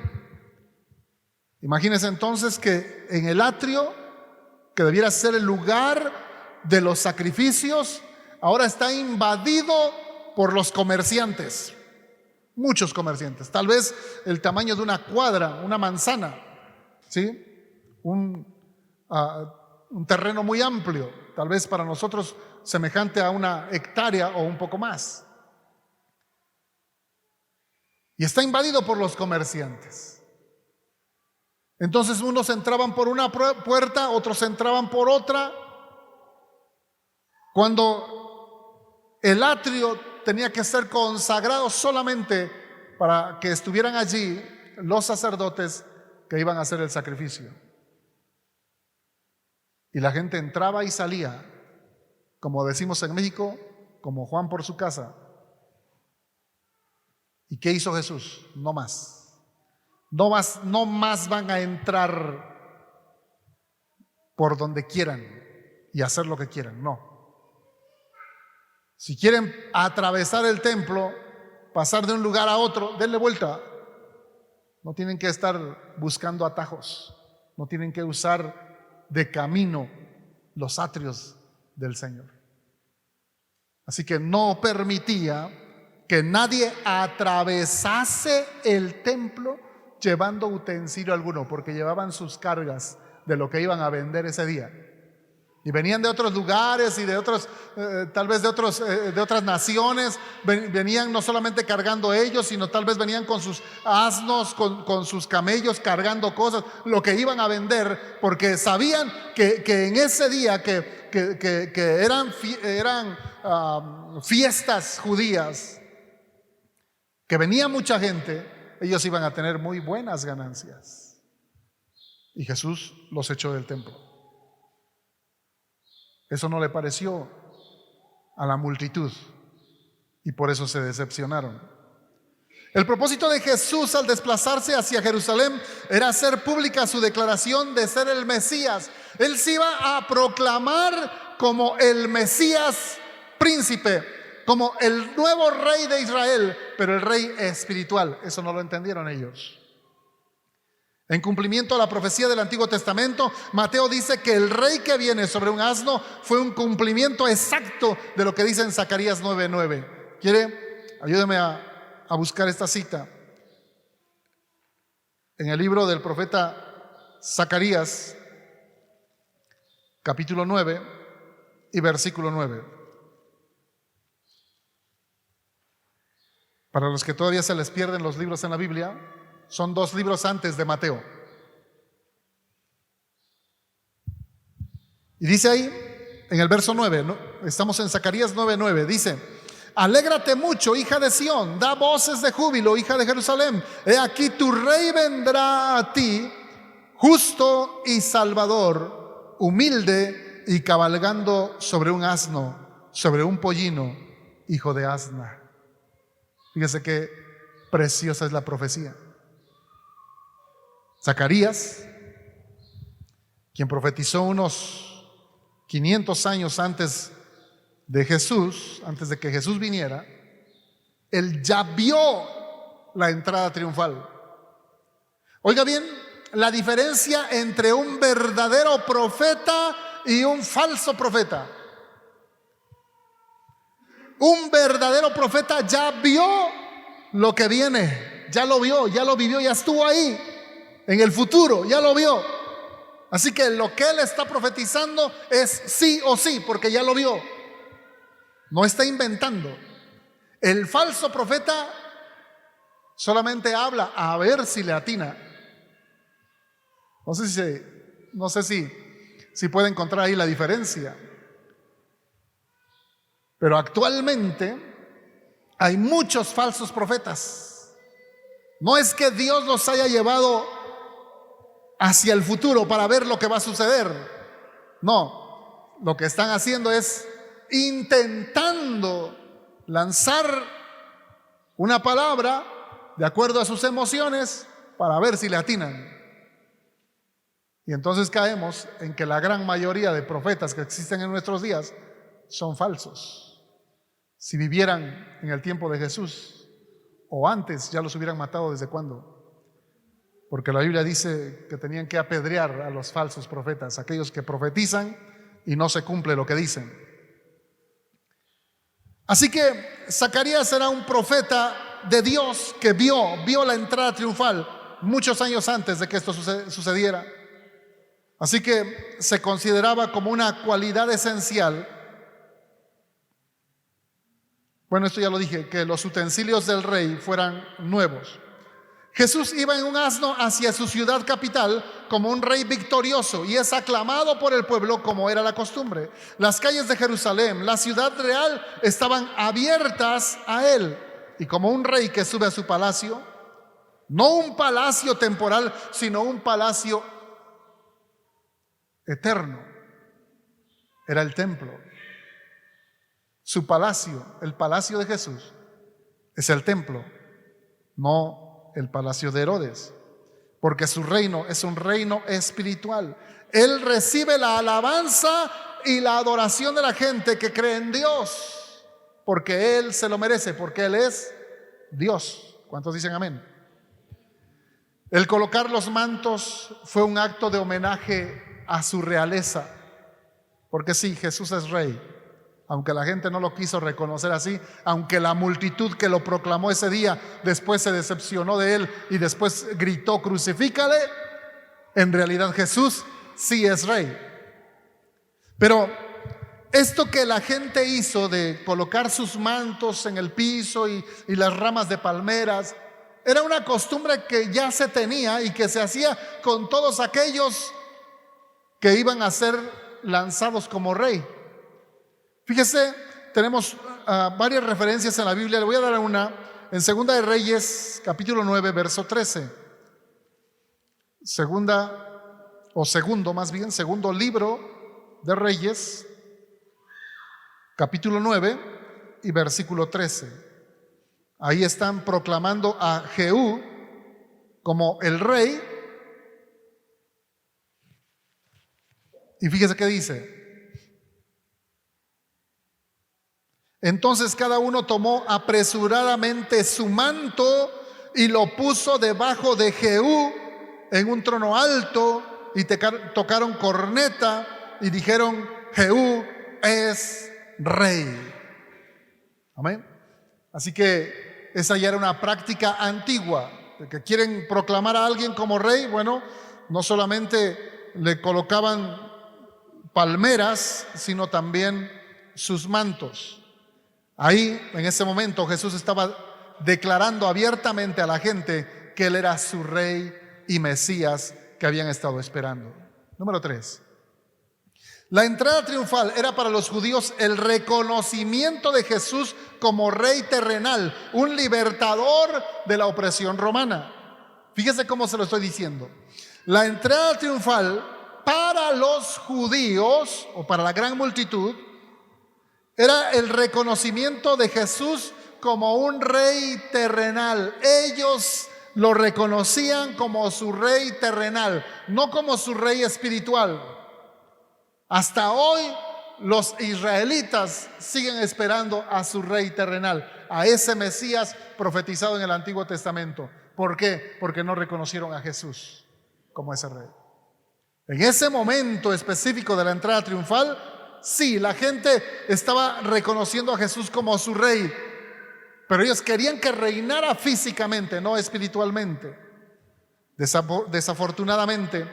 Imagínense entonces que en el atrio, que debiera ser el lugar de los sacrificios, ahora está invadido por los comerciantes. Muchos comerciantes, tal vez el tamaño de una cuadra, una manzana, ¿sí? Un terreno muy amplio, tal vez para nosotros semejante a una hectárea o un poco más. Y está invadido por los comerciantes. Entonces unos entraban por una puerta, otros entraban por otra. Cuando el atrio tenía que ser consagrado solamente para que estuvieran allí los sacerdotes que iban a hacer el sacrificio. Y la gente entraba y salía, como decimos en México, como Juan por su casa. ¿Y qué hizo Jesús? No más. No más van a entrar por donde quieran y hacer lo que quieran. No. Si quieren atravesar el templo, pasar de un lugar a otro, denle vuelta. No tienen que estar buscando atajos, no tienen que usar de camino los atrios del Señor. Así que no permitía que nadie atravesase el templo llevando utensilio alguno, porque llevaban sus cargas de lo que iban a vender ese día. Y venían de otros lugares y de otros, tal vez de otras naciones. Venían no solamente cargando ellos, sino tal vez venían con sus asnos, con sus camellos, cargando cosas, lo que iban a vender, porque sabían que en ese día que eran fiestas judías, que venía mucha gente, ellos iban a tener muy buenas ganancias. Y Jesús los echó del templo. Eso no le pareció a la multitud y por eso se decepcionaron. El propósito de Jesús al desplazarse hacia Jerusalén era hacer pública su declaración de ser el Mesías. Él se iba a proclamar como el Mesías príncipe, como el nuevo rey de Israel, pero el rey espiritual. Eso no lo entendieron ellos. En cumplimiento a la profecía del Antiguo Testamento, Mateo dice que el rey que viene sobre un asno fue un cumplimiento exacto de lo que dice en Zacarías 9:9. ¿Quiere? Ayúdeme a buscar esta cita. En el libro del profeta Zacarías, capítulo 9 y versículo 9. Para los que todavía se les pierden los libros en la Biblia, son 2 libros antes de Mateo. Y dice ahí, en el verso 9, ¿no? Estamos en Zacarías 9:9, dice: alégrate mucho, hija de Sión, da voces de júbilo, hija de Jerusalén. He aquí tu rey vendrá a ti, justo y salvador, humilde y cabalgando sobre un asno, sobre un pollino, hijo de asna. Fíjese qué preciosa es la profecía. Zacarías, quien profetizó unos 500 años antes de Jesús, antes de que Jesús viniera, él ya vio la entrada triunfal. Oiga bien, la diferencia entre un verdadero profeta y un falso profeta. Un verdadero profeta ya vio lo que viene, ya lo vio, ya lo vivió, ya estuvo ahí. En el futuro, ya lo vio. Así que lo que él está profetizando es sí o sí, porque ya lo vio. No está inventando. El falso profeta solamente habla a ver si le atina. No sé si puede encontrar ahí la diferencia. Pero actualmente hay muchos falsos profetas. No es que Dios los haya llevado hacia el futuro para ver lo que va a suceder. No, lo que están haciendo es intentando lanzar una palabra de acuerdo a sus emociones para ver si le atinan. Y entonces caemos en que la gran mayoría de profetas que existen en nuestros días son falsos. Si vivieran en el tiempo de Jesús o antes, ya los hubieran matado. ¿Desde cuándo? Porque la Biblia dice que tenían que apedrear a los falsos profetas, aquellos que profetizan y no se cumple lo que dicen. Así que Zacarías era un profeta de Dios que vio la entrada triunfal muchos años antes de que esto sucediera. Así que se consideraba como una cualidad esencial. Bueno, esto ya lo dije, que los utensilios del rey fueran nuevos. Jesús iba en un asno hacia su ciudad capital como un rey victorioso y es aclamado por el pueblo como era la costumbre. Las calles de Jerusalén, la ciudad real, estaban abiertas a él. Y como un rey que sube a su palacio, no un palacio temporal, sino un palacio eterno, era el templo. Su palacio, el palacio de Jesús, es el templo, no el palacio de Herodes, porque su reino es un reino espiritual. Él recibe la alabanza y la adoración de la gente que cree en Dios, porque Él se lo merece, porque Él es Dios. ¿Cuántos dicen amén? El colocar los mantos fue un acto de homenaje a su realeza, porque sí, Jesús es rey, aunque la gente no lo quiso reconocer así, aunque la multitud que lo proclamó ese día después se decepcionó de él y después gritó crucifícale, en realidad Jesús sí es rey. Pero esto que la gente hizo de colocar sus mantos en el piso y las ramas de palmeras, era una costumbre que ya se tenía y que se hacía con todos aquellos que iban a ser lanzados como rey. Fíjese, tenemos varias referencias en la Biblia. Le voy a dar una en Segunda de Reyes, capítulo 9, verso 13. Segundo libro de Reyes, capítulo 9 y versículo 13. Ahí están proclamando a Jehú como el rey. Y fíjese qué dice. Entonces cada uno tomó apresuradamente su manto y lo puso debajo de Jehú en un trono alto, y tocaron corneta y dijeron: Jehú es rey. Amén. Así que esa ya era una práctica antigua, de que quieren proclamar a alguien como rey. Bueno, no solamente le colocaban palmeras, sino también sus mantos. Ahí, en ese momento, Jesús estaba declarando abiertamente a la gente que Él era su rey y Mesías que habían estado esperando. Número 3. La entrada triunfal era para los judíos el reconocimiento de Jesús como rey terrenal, un libertador de la opresión romana. Fíjese cómo se lo estoy diciendo. La entrada triunfal para los judíos, o para la gran multitud, era el reconocimiento de Jesús como un rey terrenal. Ellos lo reconocían como su rey terrenal, no como su rey espiritual. Hasta hoy los israelitas siguen esperando a su rey terrenal, a ese Mesías profetizado en el Antiguo Testamento. ¿Por qué? Porque no reconocieron a Jesús como ese rey. En ese momento específico de la entrada triunfal, sí, la gente estaba reconociendo a Jesús como su rey, pero ellos querían que reinara físicamente, no espiritualmente. Desafortunadamente,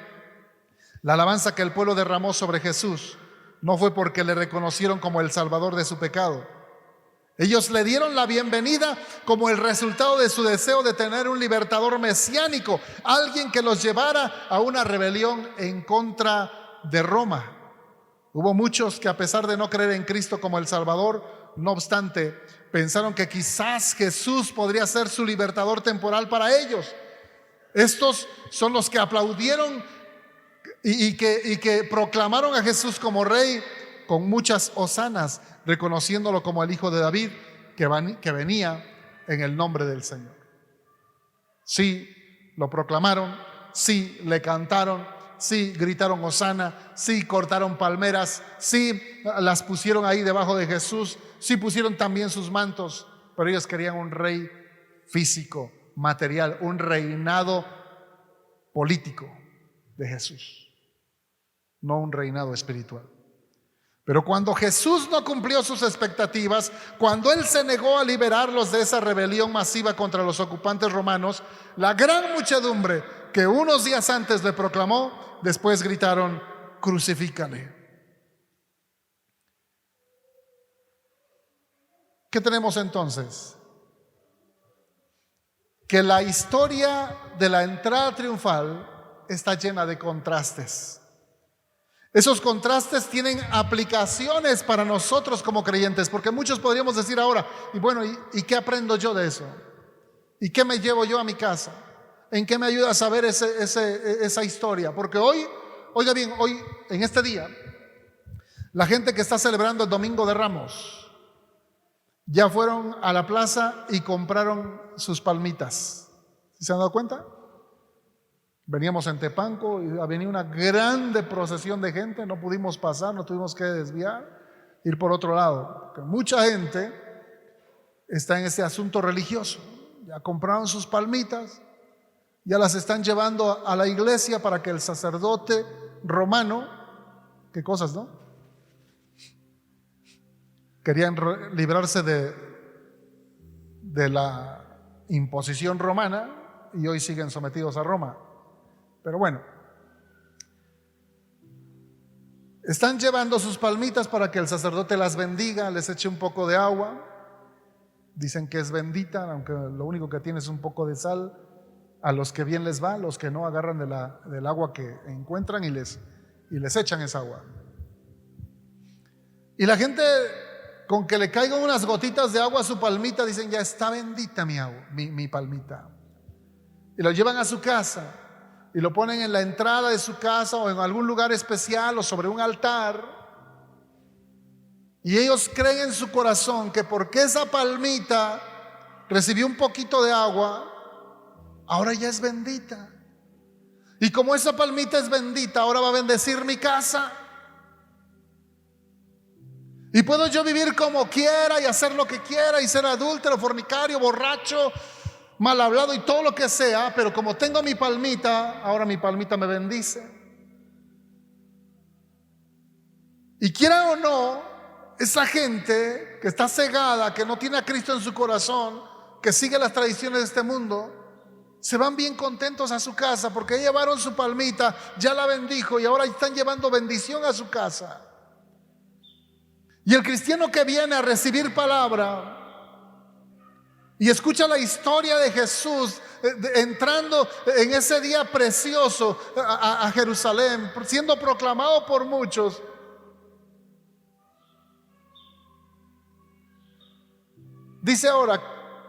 la alabanza que el pueblo derramó sobre Jesús no fue porque le reconocieron como el salvador de su pecado. Ellos le dieron la bienvenida como el resultado de su deseo de tener un libertador mesiánico, alguien que los llevara a una rebelión en contra de Roma. Hubo muchos que, a pesar de no creer en Cristo como el Salvador, no obstante, pensaron que quizás Jesús podría ser su libertador temporal para ellos. Estos son los que aplaudieron y que proclamaron a Jesús como rey con muchas hosanas, reconociéndolo como el Hijo de David, que venía en el nombre del Señor. Sí, lo proclamaron, sí, le cantaron, sí, gritaron hosana, sí, cortaron palmeras, sí, las pusieron ahí debajo de Jesús, sí, pusieron también sus mantos, pero ellos querían un rey físico, material, un reinado político de Jesús, no un reinado espiritual. Pero cuando Jesús no cumplió sus expectativas, cuando Él se negó a liberarlos de esa rebelión masiva contra los ocupantes romanos, la gran muchedumbre que unos días antes le proclamó, después gritaron: crucifícale. ¿Qué tenemos entonces? Que la historia de la entrada triunfal está llena de contrastes. Esos contrastes tienen aplicaciones para nosotros como creyentes, porque muchos podríamos decir ahora: y bueno, ¿y qué aprendo yo de eso? ¿Y qué me llevo yo a mi casa? ¿En qué me ayuda a saber esa historia? Porque hoy, oiga bien, hoy en este día, la gente que está celebrando el Domingo de Ramos ya fueron a la plaza y compraron sus palmitas. ¿Sí se han dado cuenta? Veníamos en Tepanco y venía una grande procesión de gente, no pudimos pasar, no tuvimos que desviar, ir por otro lado, porque mucha gente está en ese asunto religioso. ya compraron sus palmitas, ya las están llevando a la iglesia para que el sacerdote romano, qué cosas, ¿no? Querían librarse de la imposición romana y hoy siguen sometidos a Roma. Pero bueno, están llevando sus palmitas para que el sacerdote las bendiga, les eche un poco de agua. Dicen que es bendita, aunque lo único que tiene es un poco de sal. A los que bien les va, los que no agarran del agua que encuentran y les echan esa agua. Y la gente, con que le caigan unas gotitas de agua a su palmita, dicen: ya está bendita mi palmita. Y lo llevan a su casa y lo ponen en la entrada de su casa o en algún lugar especial o sobre un altar. Y ellos creen en su corazón que porque esa palmita recibió un poquito de agua, ahora ya es bendita. Y como esa palmita es bendita, ahora va a bendecir mi casa. Y puedo yo vivir como quiera y hacer lo que quiera y ser adúltero, fornicario, borracho, mal hablado y todo lo que sea, pero como tengo mi palmita, ahora mi palmita me bendice. Y quiera o no, esa gente que está cegada, que no tiene a Cristo en su corazón, que sigue las tradiciones de este mundo, se van bien contentos a su casa porque llevaron su palmita, ya la bendijo y ahora están llevando bendición a su casa. Y el cristiano que viene a recibir palabra y escucha la historia de Jesús entrando en ese día precioso a Jerusalén, siendo proclamado por muchos, dice: ahora,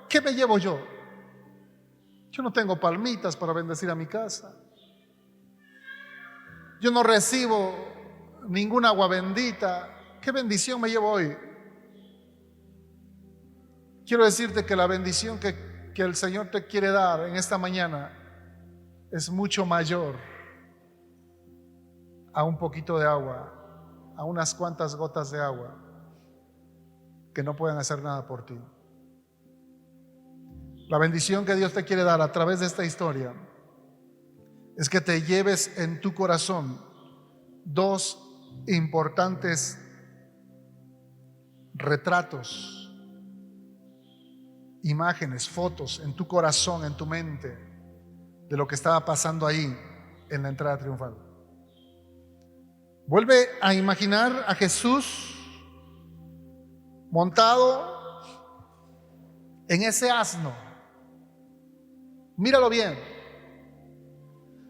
¿qué me llevo yo? Yo no tengo palmitas para bendecir a mi casa. Yo no recibo ninguna agua bendita. ¿Qué bendición me llevo hoy? Quiero decirte que la bendición que el Señor te quiere dar en esta mañana es mucho mayor a un poquito de agua, a unas cuantas gotas de agua que no pueden hacer nada por ti. La bendición que Dios te quiere dar a través de esta historia es que te lleves en tu corazón dos importantes retratos, imágenes, fotos en tu corazón, en tu mente, de lo que estaba pasando ahí en la entrada triunfal. Vuelve a imaginar a Jesús montado en ese asno. Míralo bien.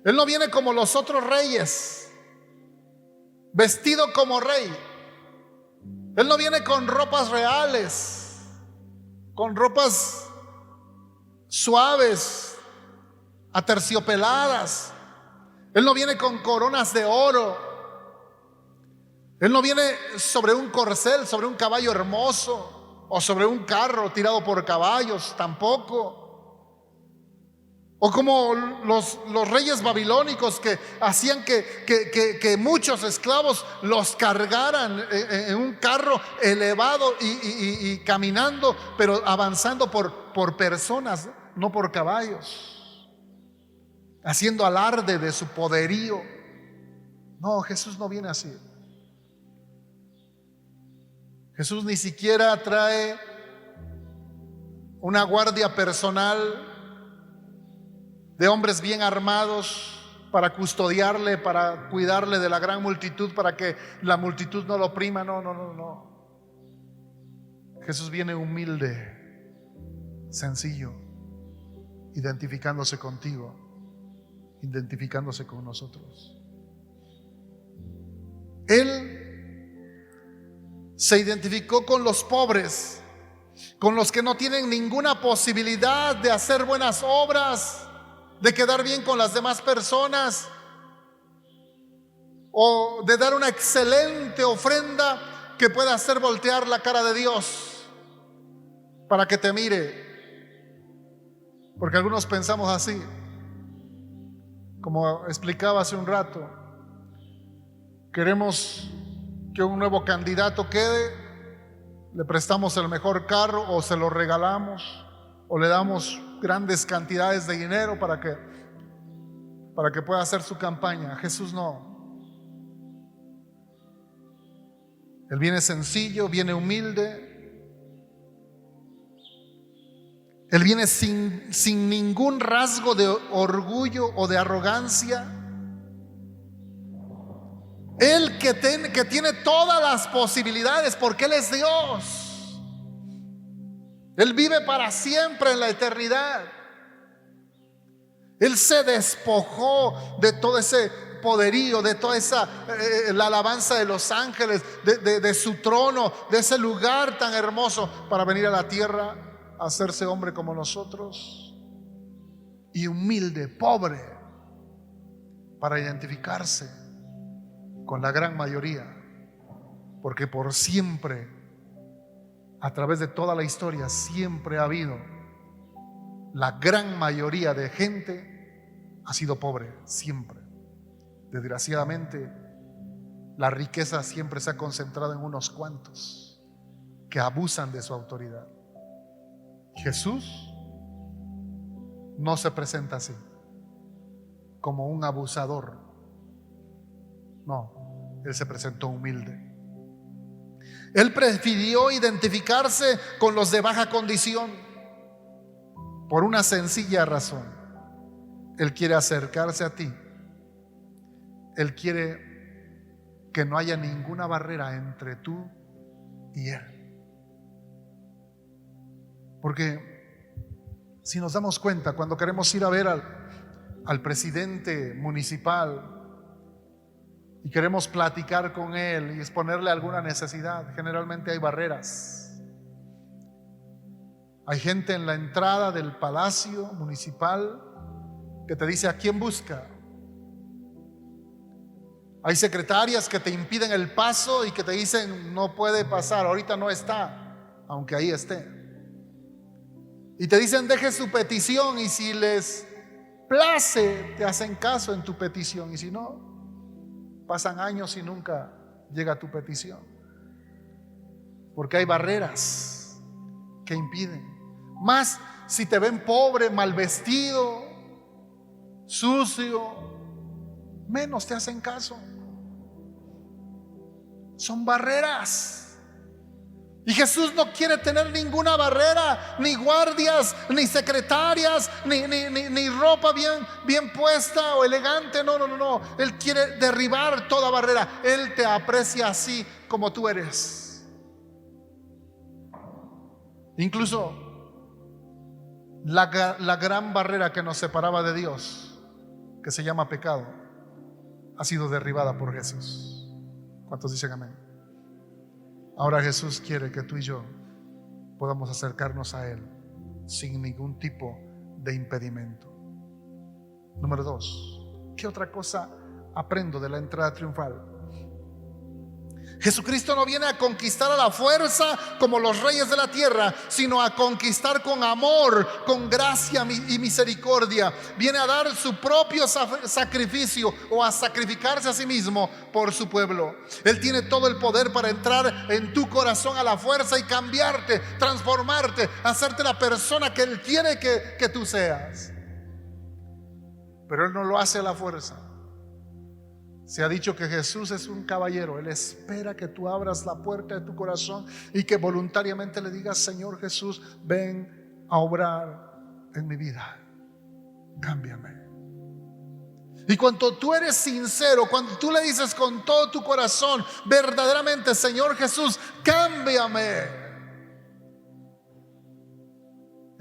Él no viene como los otros reyes, vestido como rey. Él no viene con ropas reales, con ropas suaves, aterciopeladas. Él no viene con coronas de oro. Él no viene sobre un corcel, sobre un caballo hermoso o sobre un carro tirado por caballos, tampoco. O como los reyes babilónicos que hacían que muchos esclavos los cargaran en un carro elevado y caminando, pero avanzando por personas, no por caballos, haciendo alarde de su poderío. No, Jesús no viene así. Jesús ni siquiera trae una guardia personal de hombres bien armados para custodiarle, para cuidarle de la gran multitud, para que la multitud no lo oprima. No. Jesús viene humilde, sencillo, identificándose contigo, identificándose con nosotros. Él se identificó con los pobres, con los que no tienen ninguna posibilidad de hacer buenas obras, de quedar bien con las demás personas o de dar una excelente ofrenda que pueda hacer voltear la cara de Dios para que te mire. Porque algunos pensamos así, como explicaba hace un rato. Queremos que un nuevo candidato quede, le prestamos el mejor carro o se lo regalamos, o le damos grandes cantidades de dinero para que pueda hacer su campaña. Jesús no. Él viene sencillo, viene humilde. Él viene sin ningún rasgo de orgullo o de arrogancia. Él que tiene todas las posibilidades, porque Él es Dios. Él vive para siempre en la eternidad. Él se despojó de todo ese poderío, de toda esa la alabanza de los ángeles, de su trono, de ese lugar tan hermoso, para venir a la tierra, a hacerse hombre como nosotros, y humilde, pobre, para identificarse con la gran mayoría, porque por siempre, a través de toda la historia, siempre ha habido, la gran mayoría de gente ha sido pobre, siempre. Desgraciadamente, la riqueza siempre se ha concentrado en unos cuantos que abusan de su autoridad. Jesús no se presenta así, como un abusador. No, Él se presentó humilde. Él prefirió identificarse con los de baja condición por una sencilla razón. Él quiere acercarse a ti. Él quiere que no haya ninguna barrera entre tú y Él. Porque si nos damos cuenta, cuando queremos ir a ver al presidente municipal y queremos platicar con él y exponerle alguna necesidad, generalmente hay barreras. Hay gente en la entrada del palacio municipal que te dice: ¿a quién busca? Hay secretarias que te impiden el paso y que te dicen: no puede pasar, ahorita no está, aunque ahí esté. Y te dicen: deje su petición, y si les place te hacen caso en tu petición, y si no, pasan años y nunca llega tu petición, porque hay barreras que impiden. Más si te ven pobre, mal vestido, sucio, menos te hacen caso. Son barreras. Y Jesús no quiere tener ninguna barrera, ni guardias, ni secretarias, ni ropa bien puesta o elegante. No. Él quiere derribar toda barrera. Él te aprecia así como tú eres. Incluso la gran barrera que nos separaba de Dios, que se llama pecado, ha sido derribada por Jesús. ¿Cuántos dicen amén? Ahora Jesús quiere que tú y yo podamos acercarnos a Él sin ningún tipo de impedimento. Número 2, ¿qué otra cosa aprendo de la entrada triunfal? Jesucristo no viene a conquistar a la fuerza como los reyes de la tierra, sino a conquistar con amor, con gracia y misericordia. Viene a dar su propio sacrificio, o a sacrificarse a sí mismo por su pueblo. Él tiene todo el poder para entrar en tu corazón a la fuerza y cambiarte, transformarte, hacerte la persona que Él quiere que tú seas. Pero Él no lo hace a la fuerza. Se ha dicho que Jesús es un caballero. Él espera que tú abras la puerta de tu corazón y que voluntariamente le digas: Señor Jesús, ven a obrar en mi vida, cámbiame. Y cuando tú eres sincero, cuando tú le dices con todo tu corazón, verdaderamente: Señor Jesús, cámbiame,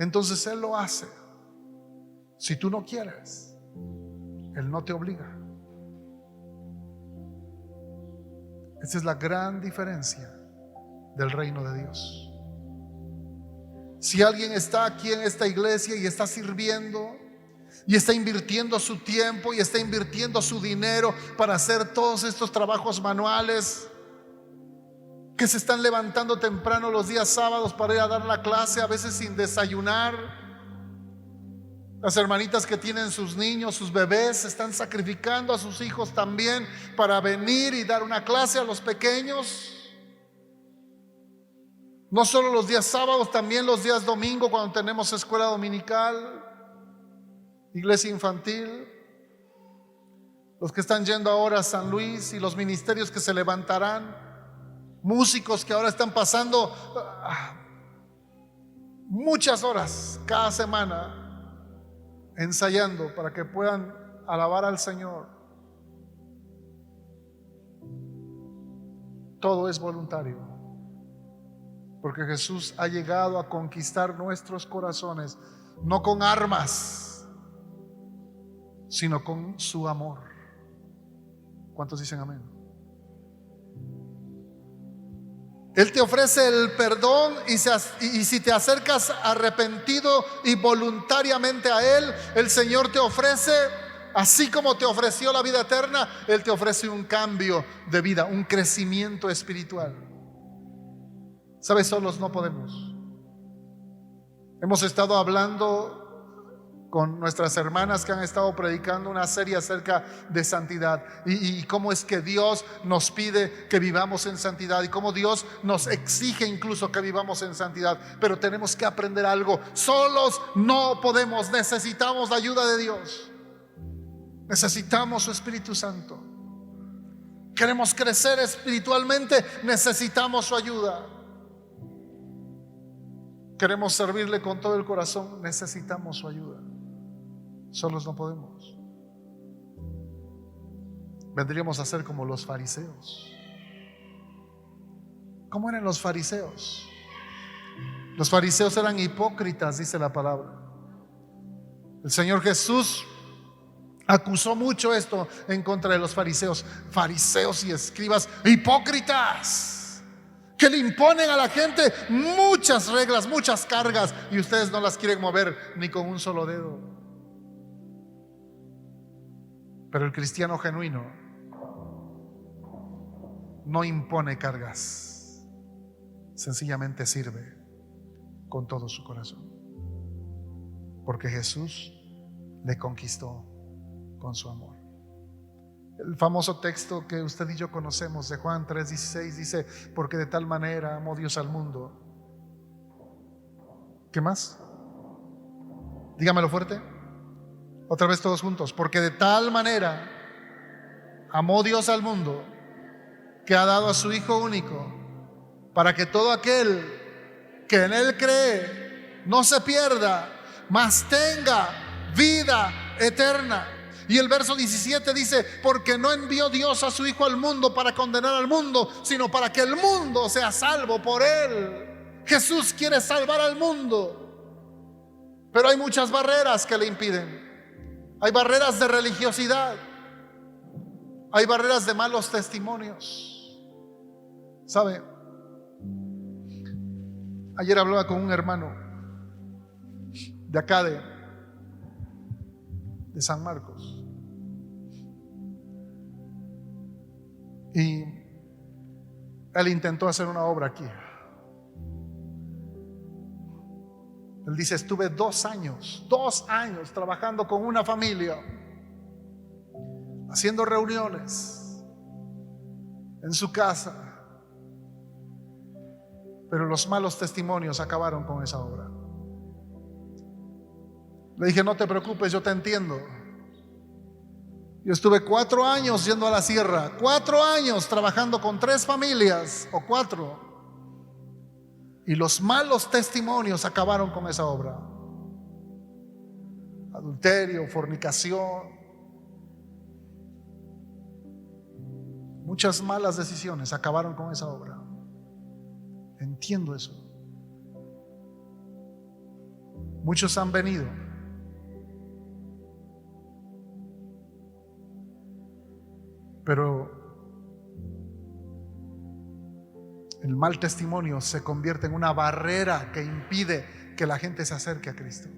entonces Él lo hace. Si tú no quieres, Él no te obliga. Esa es la gran diferencia del reino de Dios. Si alguien está aquí en esta iglesia y está sirviendo y está invirtiendo su tiempo y está invirtiendo su dinero para hacer todos estos trabajos manuales, que se están levantando temprano los días sábados para ir a dar la clase, a veces sin desayunar. Las hermanitas que tienen sus niños, sus bebés, están sacrificando a sus hijos también para venir y dar una clase a los pequeños. No solo los días sábados, también los días domingo cuando tenemos escuela dominical, iglesia infantil, los que están yendo ahora a San Luis y los ministerios que se levantarán, músicos que ahora están pasando muchas horas cada semana ensayando para que puedan alabar al Señor. Todo es voluntario, porque Jesús ha llegado a conquistar nuestros corazones, no con armas, sino con su amor. ¿Cuántos dicen amén? Él te ofrece el perdón y si te acercas arrepentido y voluntariamente a Él, el Señor te ofrece, así como te ofreció la vida eterna, Él te ofrece un cambio de vida, un crecimiento espiritual. ¿Sabes? Solos no podemos. Hemos estado hablando con nuestras hermanas que han estado predicando una serie acerca de santidad y cómo es que Dios nos pide que vivamos en santidad y cómo Dios nos exige incluso que vivamos en santidad. Pero tenemos que aprender algo: solos no podemos, necesitamos la ayuda de Dios, necesitamos su Espíritu Santo. Queremos crecer espiritualmente, necesitamos su ayuda. Queremos servirle con todo el corazón, necesitamos su ayuda. Solos no podemos. Vendríamos a ser como los fariseos. ¿Cómo eran los fariseos? Los fariseos eran hipócritas, dice la palabra. El Señor Jesús acusó mucho esto en contra de los fariseos. Fariseos y escribas hipócritas, que le imponen a la gente muchas reglas, muchas cargas, y ustedes no las quieren mover ni con un solo dedo. Pero el cristiano genuino no impone cargas, sencillamente sirve con todo su corazón, porque Jesús le conquistó con su amor. El famoso texto que usted y yo conocemos de Juan 3:16 dice: porque de tal manera amó Dios al mundo. ¿Qué más? Dígamelo fuerte. Otra vez todos juntos. Porque de tal manera amó Dios al mundo, que ha dado a su Hijo único, para que todo aquel que en Él cree no se pierda, mas tenga vida eterna. Y el verso 17 dice: porque no envió Dios a su Hijo al mundo para condenar al mundo, sino para que el mundo sea salvo por Él. Jesús quiere salvar al mundo, pero hay muchas barreras que le impiden. Hay barreras de religiosidad, hay barreras de malos testimonios. ¿Sabe? Ayer hablaba con un hermano de acá de San Marcos, y él intentó hacer una obra aquí. Él dice: estuve 2 años trabajando con una familia, haciendo reuniones en su casa, pero los malos testimonios acabaron con esa obra. Le dije: no te preocupes, yo te entiendo. Yo estuve 4 años yendo a la sierra, 4 años trabajando con 3 familias o 4, y los malos testimonios acabaron con esa obra. Adulterio, fornicación, muchas malas decisiones acabaron con esa obra. Entiendo eso. Muchos han venido, pero el mal testimonio se convierte en una barrera que impide que la gente se acerque a Cristo.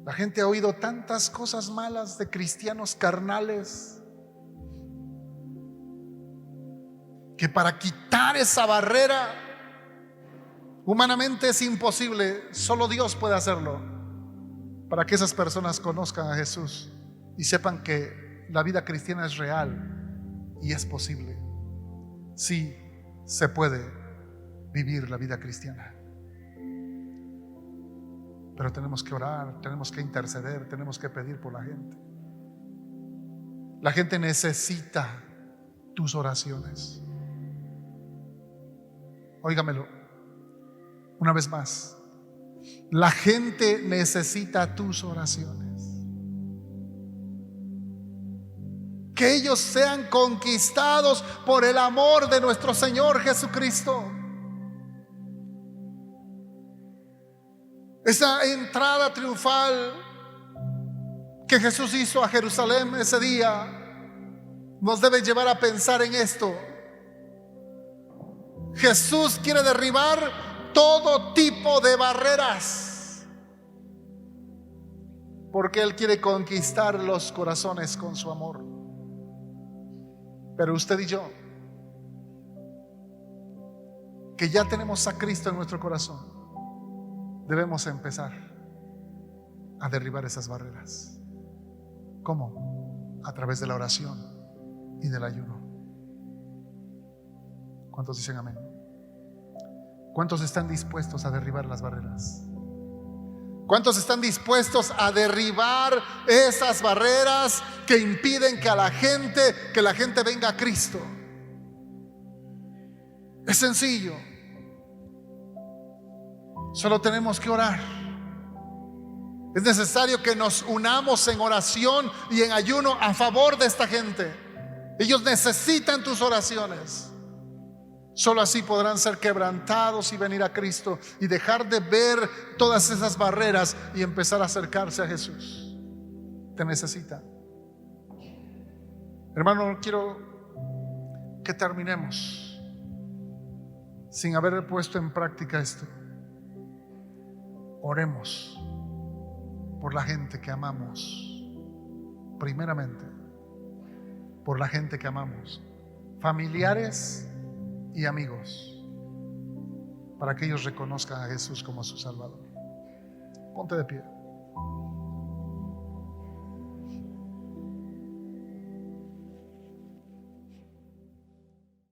La gente ha oído tantas cosas malas de cristianos carnales, que para quitar esa barrera humanamente es imposible. Solo Dios puede hacerlo, para que esas personas conozcan a Jesús y sepan que la vida cristiana es real y es posible. Sí, se puede vivir la vida cristiana. Pero tenemos que orar, tenemos que interceder, tenemos que pedir por la gente. La gente necesita tus oraciones. Óigamelo una vez más. La gente necesita tus oraciones. Que ellos sean conquistados por el amor de nuestro Señor Jesucristo. Esa entrada triunfal que Jesús hizo a Jerusalén ese día nos debe llevar a pensar en esto. Jesús quiere derribar todo tipo de barreras, porque Él quiere conquistar los corazones con su amor. Pero usted y yo, que ya tenemos a Cristo en nuestro corazón, debemos empezar a derribar esas barreras. ¿Cómo? A través de la oración y del ayuno. ¿Cuántos dicen amén? ¿Cuántos están dispuestos a derribar las barreras? ¿Cuántos están dispuestos a derribar esas barreras que impiden que la gente venga a Cristo? Es sencillo. Solo tenemos que orar. Es necesario que nos unamos en oración y en ayuno a favor de esta gente. Ellos necesitan tus oraciones. Solo así podrán ser quebrantados y venir a Cristo y dejar de ver todas esas barreras y empezar a acercarse a Jesús. Te necesita. Hermano, quiero que terminemos sin haber puesto en práctica esto. Oremos por la gente que amamos. Primeramente, por la gente que amamos, familiares y amigos, para que ellos reconozcan a Jesús como su Salvador. Ponte de pie.